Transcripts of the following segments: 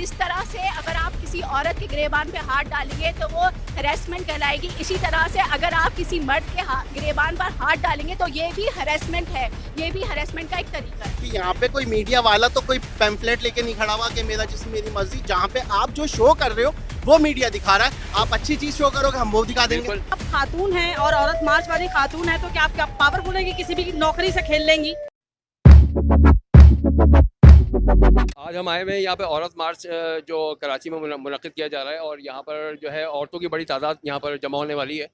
जिस तरह से अगर आप किसी औरत के गिरेबान पे हाथ डालेंगे तो वो हरेसमेंट कहलाएगी, इसी तरह से अगर आप किसी मर्द के गिरेबान पर हाथ डालेंगे तो ये भी हरेसमेंट है, ये भी हरेसमेंट का एक तरीका है। कि यहाँ पे कोई मीडिया वाला तो कोई पैम्फलेट लेके नहीं खड़ा हुआ कि मेरा जिस्म मेरी मर्जी। जहाँ पे आप जो शो कर रहे हो वो मीडिया दिखा रहा है। आप अच्छी चीज शो करोगे, हम वो दिखा देंगे। आप खातून हैं और औरत मार्च वाली खातून है तो क्या आप पावरफुल है कि किसी भी नौकरी से खेल लेंगी? आज हम आए हुए हैं यहाँ पे औरत मार्च जो कराची में मुनक़िद किया जा रहा है और यहाँ पर जो है औरतों की बड़ी तादाद यहाँ पर जमा होने वाली है।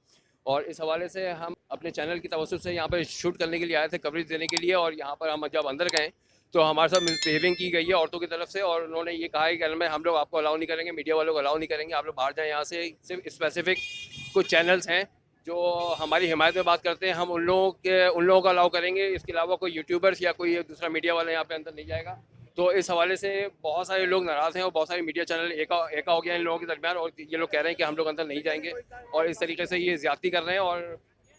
और इस हवाले से हम अपने चैनल की तवज्जो से यहाँ पर शूट करने के लिए आए थे, कवरेज देने के लिए। और यहाँ पर हम जब अंदर गए तो हमारे साथ मिसबिहेविंग की गई है औरतों की तरफ से, और उन्होंने ये कहा है कि हम लोग आपको अलाउ नहीं करेंगे, मीडिया वालों को अलाउ नहीं करेंगे, आप लोग बाहर जाएँ यहाँ से। सिर्फ स्पेसिफिक कुछ चैनल्स हैं जो हमारी हिमायत में बात करते हैं, हम उन लोगों को अलाउ करेंगे। इसके अलावा कोई यूट्यूबर्स या कोई दूसरा मीडिया वाला यहाँ पे अंदर नहीं जाएगा। तो इस हवाले से बहुत सारे लोग नाराज़ हैं और बहुत सारे मीडिया चैनल एका हो गया इन लोगों के दरमियान, और ये लोग कह रहे हैं कि हम लोग अंदर नहीं जाएंगे और इस तरीके से ये ज़्यादती कर रहे हैं और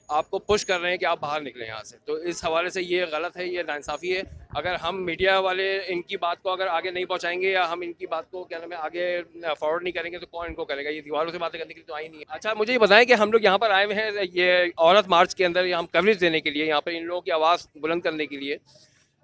आपको पुश कर रहे हैं कि आप बाहर निकलें यहाँ से। तो इस हवाले से ये गलत है, ये नाइंसाफ़ी है। अगर हम मीडिया वाले इनकी बात को अगर आगे नहीं पहुँचाएंगे या हम इनकी बात को क्या नाम है आगे फॉरवर्ड नहीं करेंगे तो कौन इनको करेगा? ये दीवारों से बातें करने के लिए तो आई नहीं है। अच्छा, मुझे ये बताएं कि हम लोग यहाँ पर आए हुए हैं ये औरत मार्च के अंदर हम कवरेज देने के लिए, यहाँ पर इन लोगों की आवाज़ बुलंद करने के लिए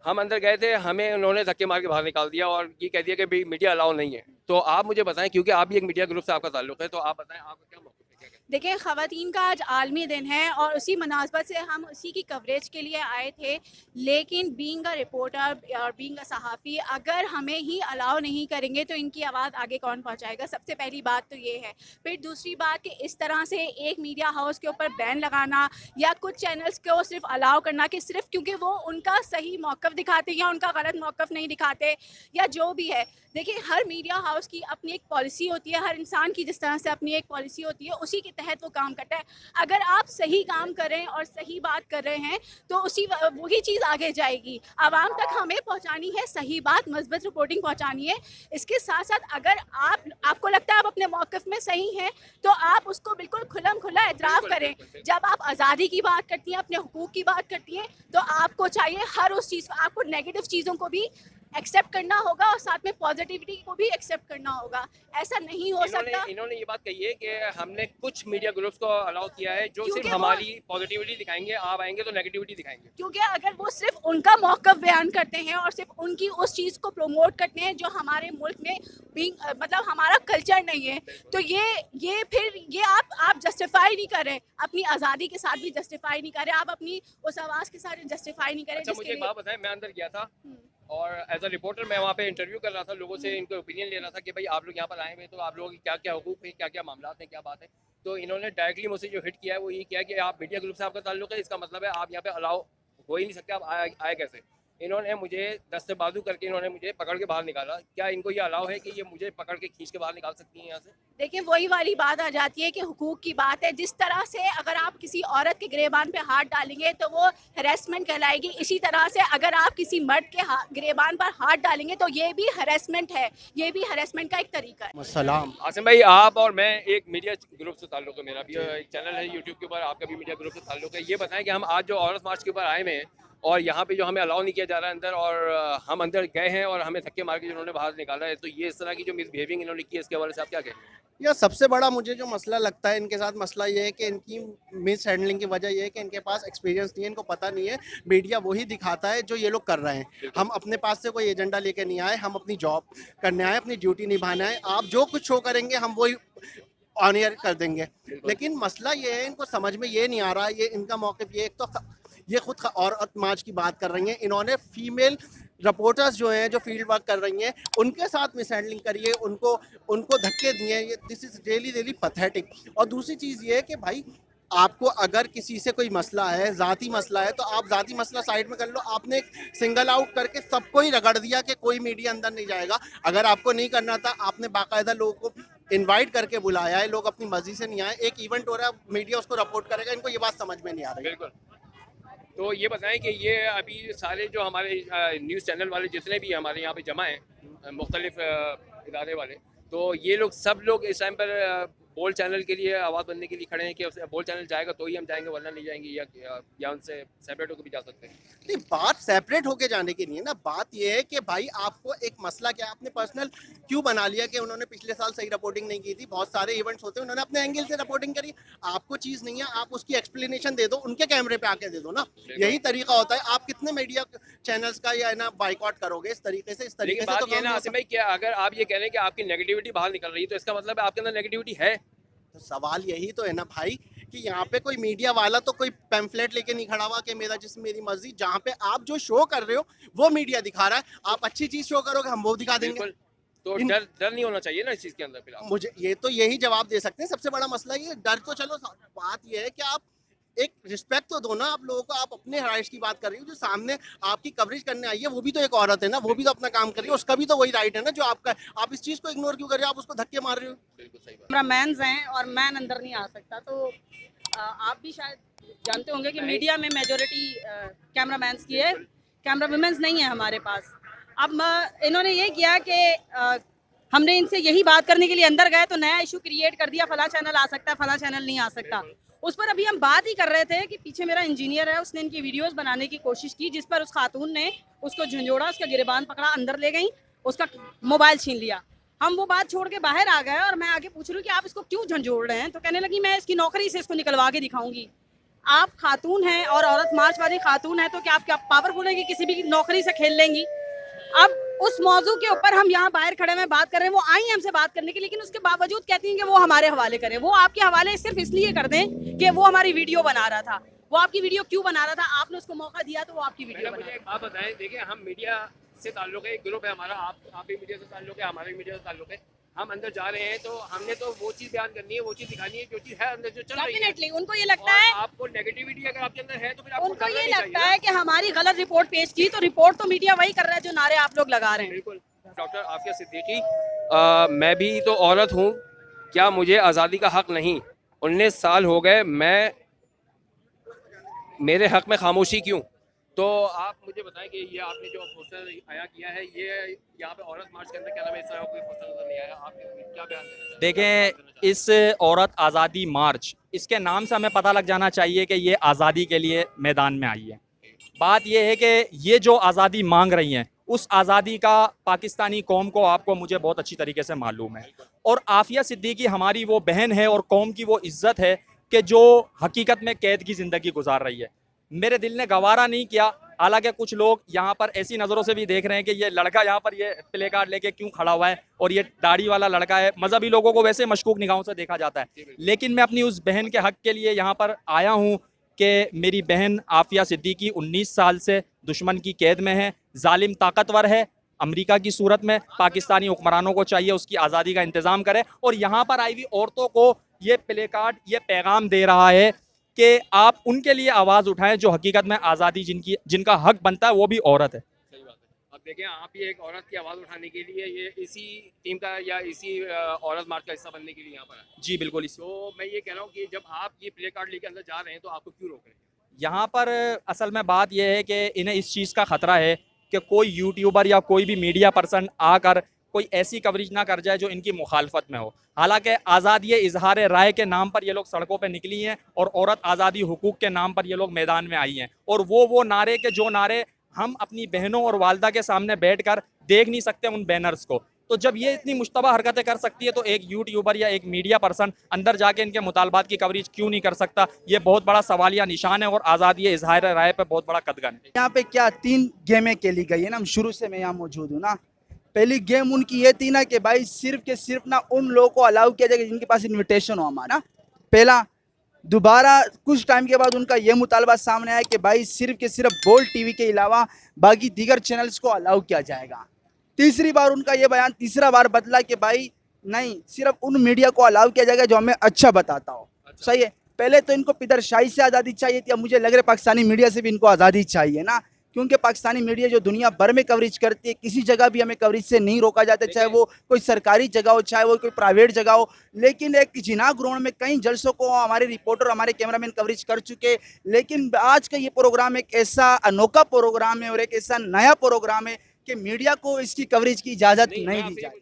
हम अंदर गए थे। हमें उन्होंने धक्के मार के बाहर निकाल दिया और ये कह दिया कि मीडिया अलाउ नहीं है। तो आप मुझे बताएं, क्योंकि आप भी एक मीडिया ग्रुप से आपका ताल्लुक है, तो आप बताएं आपका क्या मौक़िफ़ है? देखिए, ख़वातीन का आज आलमी दिन है और उसी मुनासबत से हम उसी की कवरेज के लिए आए थे। लेकिन बीइंग अ रिपोर्टर और बीइंग अ सहाफ़ी, अगर हमें ही अलाउ नहीं करेंगे तो इनकी आवाज़ आगे कौन पहुंचाएगा? सबसे पहली बात तो ये है। फिर दूसरी बात कि इस तरह से एक मीडिया हाउस के ऊपर बैन लगाना या कुछ चैनल्स को सिर्फ अलाउ करना कि सिर्फ क्योंकि वो उनका सही मौक़िफ़ दिखाते या उनका गलत मौक़िफ़ नहीं दिखाते या जो भी है। देखिए, हर मीडिया हाउस की अपनी एक पॉलिसी होती है, हर इंसान की जिस तरह से अपनी एक पॉलिसी होती है उसी के तहत वो काम करता है। अगर आप सही काम कर रहे हैं और सही बात कर रहे हैं तो वही चीज़ आगे जाएगी। आवाम तक हमें पहुंचानी है सही बात, मज़बूत रिपोर्टिंग पहुंचानी है। इसके साथ साथ अगर आपको लगता है आप अपने मौक़िफ़ में सही हैं तो आप उसको बिल्कुल खुल्लम खुल्ला एतराफ़ करें। जब आप आज़ादी की बात करती हैं, अपने हुकूक की बात करती हैं, तो आपको चाहिए हर उस चीज़ को, आपको नेगेटिव चीज़ों को भी एक्सेप्ट करना होगा और साथ में पॉजिटिविटी को भी एक्सेप्ट करना होगा। ऐसा नहीं हो सकता। इन्होंने ये बात कही है कि हमने कुछ मीडिया ग्रुप्स को अलाउ किया है जो सिर्फ क्योंकि हमारी पॉजिटिविटी दिखाएंगे, आप आएंगे तो नेगेटिविटी दिखाएंगे। क्योंकि अगर वो सिर्फ उनका मौक़िफ़ बयान करते हैं और सिर्फ उनकी उस चीज़ को प्रमोट करते हैं जो हमारे मुल्क में मतलब हमारा कल्चर नहीं है, तो ये फिर ये आप जस्टिफाई नहीं कर रहे, अपनी आज़ादी के साथ भी जस्टिफाई नहीं कर रहे, आप अपनी उस आवाज़ के साथ जस्टिफाई नहीं कर रहे। अच्छा, मुझे एक बात बताएं, मैं अंदर गया था और एज अ रिपोर्टर मैं वहाँ पे इंटरव्यू कर रहा था, लोगों से इनके ओपिनियन ले रहा था कि भाई आप लोग यहाँ पर आए हुए तो आप लोगों की क्या क्या हुकूक है, क्या क्या मामला हैं, क्या बात है। तो इन्होंने डायरेक्टली मुझसे जो हिट किया है वो ये किया कि आप मीडिया ग्रुप से आपका ताल्लुक है, इसका मतलब है आप यहाँ पे अलाउ हो ही नहीं सकते, आप आए कैसे? इन्होंने मुझे दस्तबाजू करके इन्होंने मुझे पकड़ के बाहर निकाला। क्या इनको ये अलाउ है कि ये मुझे पकड़ के खींच के बाहर निकाल सकती हैं यहाँ से? देखिए, वही वाली बात आ जाती है कि हुकूक की बात है। जिस तरह से अगर आप किसी औरत के गिरेबान पे हाथ डालेंगे तो वो हरेसमेंट कहलाएगी, इसी तरह से अगर आप किसी मर्द के गिरेबान पर हाथ डालेंगे तो ये भी हरेसमेंट है, ये भी हरेसमेंट का एक तरीका है। सलाम आसिम भाई, आप और मैं एक मीडिया ग्रुप से ताल्लुक है, मेरा भी एक चैनल है यूट्यूब के ऊपर, आपका भी मीडिया ग्रुप से ताल्लुक है। ये बताएं कि हम आज जो औरत मार्च के ऊपर आए हुए हैं और यहाँ पे जो हमें अलाउ नहीं किया जा रहा है अंदर, और हम अंदर गए हैं और हमें धक्के मार के जिन्होंने बाहर निकाला है, तो ये इस तरह की जो मिसबिहेविंग इन्होंने की है इसके हवाले से आप क्या कहेंगे? यह सबसे बड़ा मुझे जो मसला लगता है इनके साथ, मसला ये है कि इनकी मिस हैंडलिंग की वजह ये है कि इनके पास एक्सपीरियंस नहीं है, इनको पता नहीं है। मीडिया वही दिखाता है जो ये लोग कर रहे हैं। हम अपने पास से कोई एजेंडा लेके नहीं आए, हम अपनी जॉब करने आए, अपनी ड्यूटी निभाने आए। आप जो कुछ शो करेंगे हम वही ऑन एयर कर देंगे। लेकिन मसला ये है, इनको समझ में ये नहीं आ रहा। ये इनका मौक़िफ़ ये, एक तो ये खुद औरत मार्च की बात कर रही हैं, इन्होंने फीमेल रिपोर्टर्स जो हैं जो फील्ड वर्क कर रही हैं उनके साथ मिसहैंडलिंग करिए, उनको धक्के दिए। ये दिस इज़ रियली पैथेटिक। और दूसरी चीज़ ये है कि भाई, आपको अगर किसी से कोई मसला है, ज़ाती मसला है, तो आप ज़ाती मसला साइड में कर लो। आपने सिंगल आउट करके सबको ही रगड़ दिया कि कोई मीडिया अंदर नहीं जाएगा। अगर आपको नहीं करना था, आपने बाकायदा लोगों को इनवाइट करके बुलाया है, लोग अपनी मर्जी से नहीं आए। एक इवेंट हो रहा है, मीडिया उसको रिपोर्ट करेगा। इनको ये बात समझ में नहीं आ रही। बिल्कुल। तो ये बताएं कि ये अभी सारे जो हमारे न्यूज़ चैनल वाले जितने भी हमारे यहाँ पे जमा हैं, मुख्तलिफ इदारे वाले, तो ये लोग सब लोग इस टाइम पर बोल चैनल के लिए आवाज़ बनने के लिए खड़े हैं कि बोल चैनल जाएगा तो ही हम जाएंगे, वरना नहीं जाएंगे, या उनसे सेपरेट होकर भी जा सकते हैं। नहीं, बात सेपरेट होके जाने की नहीं है ना, बात ये है कि भाई आपको एक मसला क्या है, आपने पर्सनल क्यों बना लिया कि उन्होंने पिछले साल सही रिपोर्टिंग नहीं की थी। बहुत सारे इवेंट्स होते हैं, उन्होंने अपने एंगल से रिपोर्टिंग करी, आपको चीज़ नहीं है, आप उसकी एक्सप्लेनेशन दे दो, उनके कैमरे पे आके दे दो ना, यही तरीका होता है। आप कितने मीडिया चैनल्स का या ना बाइकआउट करोगे इस तरीके से, इस तरीके लेकिन से बात तो ये ना काम आसिम भाई कि अगर आप ये कह रहे हैं कि आपकी नेगेटिविटी बाहर निकल रही है, तो इसका मतलब है आपके अंदर नेगेटिविटी है। तो सवाल यही तो है ना भाई कि यहाँ पे कोई मीडिया वाला तो कोई पैम्फलेट लेके नहीं खड़ा हुआ कि मेरा जिस्म मेरी मर्जी। जहाँ पे आप जो शो कर रहे हो वो मीडिया दिखा रहा है, आप अच्छी चीज शो करोगे हम वो दिखा देंगे। बिल्कुल, तो इन- डर नहीं होना चाहिए ना इस चीज़ के अंदर। फिर आप मुझे ये तो यही जवाब दे सकते हैं, सबसे बड़ा मसला ये डर तो चलो, बात ये है कि आप एक रिस्पेक्ट तो दो ना आप लोगों को। आप अपने राइट्स की बात कर रही हो, जो सामने आपकी कवरेज करने आई है वो भी तो एक औरत है ना, वो भी तो अपना काम कर रही है, उसका भी तो वही राइट है ना जो आपका। आप इस चीज को इग्नोर क्यों कर रहे हो, आप उसको धक्के मार रहे हो। बिल्कुल सही बात। कैमरामैन्स हैं और मैन अंदर नहीं आ सकता, तो आप भी शायद जानते होंगे कि मीडिया में मेजोरिटी कैमरामैन्स की है, कैमरा वुमेन्स नहीं है हमारे पास। अब इन्होंने ये किया कि हमने इनसे यही बात करने के लिए अंदर गए तो नया इशू क्रिएट कर दिया, फला चैनल आ सकता है, फला चैनल नहीं आ सकता। उस पर अभी हम बात ही कर रहे थे कि पीछे मेरा इंजीनियर है, उसने इनकी वीडियोस बनाने की कोशिश की, जिस पर उस खातून ने उसको झंझोड़ा, उसका गिरबान पकड़ा, अंदर ले गई, उसका मोबाइल छीन लिया। हम वो बात छोड़ के बाहर आ गए और मैं आगे पूछ रही हूँ कि आप इसको क्यों झंझोड़ रहे हैं, तो कहने लगी मैं इसकी नौकरी से इसको निकलवा के दिखाऊंगी। आप खातून हैं और औरत मार्च वाली खातून है, तो क्या आप क्या पावरफुल है कि किसी भी नौकरी से खेल लेंगी? अब उस मौजू के ऊपर हम यहाँ बाहर खड़े में बात कर रहे हैं, वो आई हमसे बात करने के, लेकिन उसके बावजूद कहती हैं कि वो हमारे हवाले करें। वो आपके हवाले सिर्फ इसलिए कर दें कि वो हमारी वीडियो बना रहा था। वो आपकी वीडियो क्यों बना रहा था? आपने उसको मौका दिया तो वो आपकी वीडियो मुझे बना। एक बात बताएं, देखिए हम मीडिया से ताल्लुक है, एक ग्रुप है हमारा, आप भी मीडिया से ताल्लुक है, हमारा भी मीडिया से ताल्लुक है। हम अंदर जा रहे हैं तो हमने तो वो चीज़ बयान करनी है, वो चीज़ दिखानी है जो चीज़ है अंदर जो चल रही है। डेफिनेटली उनको ये लगता और है, आपको नेगेटिविटी अगर आपके अंदर है तो फिर आपको उनको करना ये नहीं लगता चाहिए। है कि हमारी गलत रिपोर्ट पेश की, तो रिपोर्ट तो मीडिया वही कर रहा है जो नारे आप लोग लगा रहे हैं। बिल्कुल। डॉक्टर आफिया सिद्दीकी, मैं भी तो औरत हूँ, क्या मुझे आज़ादी का हक नहीं? 19 साल हो गए, मेरे हक में खामोशी क्यों? तो आप मुझे बताएं कि ये आपने जो पोस्टर आया किया है, ये यहाँ पे औरत मार्च के अंदर क्या नाम है, इस तरह कोई पोस्टर नजर नहीं आया, आप क्या बयान देना चाहते हैं? देखें, इस औरत आज़ादी मार्च, इसके नाम से हमें पता लग जाना चाहिए कि ये आज़ादी के लिए मैदान में आई है। बात ये है कि ये जो आज़ादी मांग रही हैं, उस आज़ादी का पाकिस्तानी कौम को, आपको, मुझे बहुत अच्छी तरीके से मालूम है। और आफिया सिद्दीकी हमारी वो बहन है और कौम की वो इज़्ज़त है कि जो हकीकत में कैद की ज़िंदगी गुजार रही है। मेरे दिल ने गवारा नहीं किया, हालांकि कुछ लोग यहाँ पर ऐसी नज़रों से भी देख रहे हैं कि ये लड़का यहाँ पर ये प्ले कार्ड लेके क्यों खड़ा हुआ है और ये दाढ़ी वाला लड़का है। मजहबी लोगों को वैसे मशकूक निगाहों से देखा जाता है, लेकिन मैं अपनी उस बहन के हक के लिए यहाँ पर आया हूँ कि मेरी बहन आफिया सिद्दीकी 19 साल से दुश्मन की कैद में है, जालिम ताकतवर है, अमेरिका की सूरत में पाकिस्तानी हुक्मरानों को चाहिए उसकी आज़ादी का इंतज़ाम करे। और यहाँ पर आई हुई औरतों को ये प्ले कार्ड, ये पैगाम दे रहा है कि आप उनके लिए आवाज़ उठाएं जो हकीकत में आज़ादी जिनका हक बनता है, वो भी औरत है। सही बात है। अब देखें, आप ये एक औरत की आवाज़ उठाने के लिए ये इसी टीम का या इसी औरत मार्च का हिस्सा बनने के लिए यहाँ पर है। जी बिल्कुल। तो मैं ये कह रहा हूँ कि जब आप ये प्ले कार्ड लेके अंदर जा रहे हैं तो आपको क्यों रोक रहे हैं? यहाँ पर असल में बात यह है कि इन्हें इस चीज़ का ख़तरा है कि कोई यूट्यूबर या कोई भी मीडिया पर्सन आकर कोई ऐसी कवरेज ना कर जाए जो इनकी मुखालफत में हो। हालांकि आज़ादी इजहार राय के नाम पर ये लोग सड़कों पर निकली हैं और औरत आज़ादी हुकूक के नाम पर ये लोग मैदान में आई हैं। और वो नारे के जो नारे हम अपनी बहनों और वालदा के सामने बैठकर देख नहीं सकते उन बैनर्स को, तो जब ये इतनी मुश्तबा हरकतें कर सकती है तो एक यूट्यूबर या एक मीडिया पर्सन अंदर जाके इनके मुतालबात की कवरेज क्यों नहीं कर सकता? ये बहुत बड़ा सवालिया निशान है और आज़ादी इजहार राय पे बहुत बड़ा कदगन है। यहाँ पे क्या 3 गेमें खेली गई है ना, हम शुरू से मैं यहाँ मौजूद हूँ ना। पहली गेम उनकी ये थी ना कि भाई सिर्फ के सिर्फ ना उन लोगों को अलाउ किया जाएगा जिनके पास इन्विटेशन हो हमारा। पहला। दोबारा कुछ टाइम के बाद उनका ये मुतालबा सामने आया कि भाई सिर्फ के सिर्फ बोल्ड टीवी के अलावा बाकी दीगर चैनल्स को अलाउ किया जाएगा। तीसरी बार उनका ये बयान तीसरा बार बदला कि भाई नहीं, सिर्फ उन मीडिया को अलाउ किया जाएगा जो हमें अच्छा बताता हो। सही है। पहले तो इनको पिदरशाही से आज़ादी चाहिए थी, अब मुझे लग रहा है पाकिस्तानी मीडिया से भी इनको आज़ादी चाहिए ना, क्योंकि पाकिस्तानी मीडिया जो दुनिया भर में कवरेज करती है, किसी जगह भी हमें कवरेज से नहीं रोका जाता, चाहे वो कोई सरकारी जगह हो, चाहे वो कोई प्राइवेट जगह हो। लेकिन एक जिना ग्राउंड में कई जलसों को हमारे रिपोर्टर, हमारे कैमरामैन कवरेज कर चुके। लेकिन आज का ये प्रोग्राम एक ऐसा अनोखा प्रोग्राम है और एक ऐसा नया प्रोग्राम है कि मीडिया को इसकी कवरेज की इजाज़त नहीं दी जाती।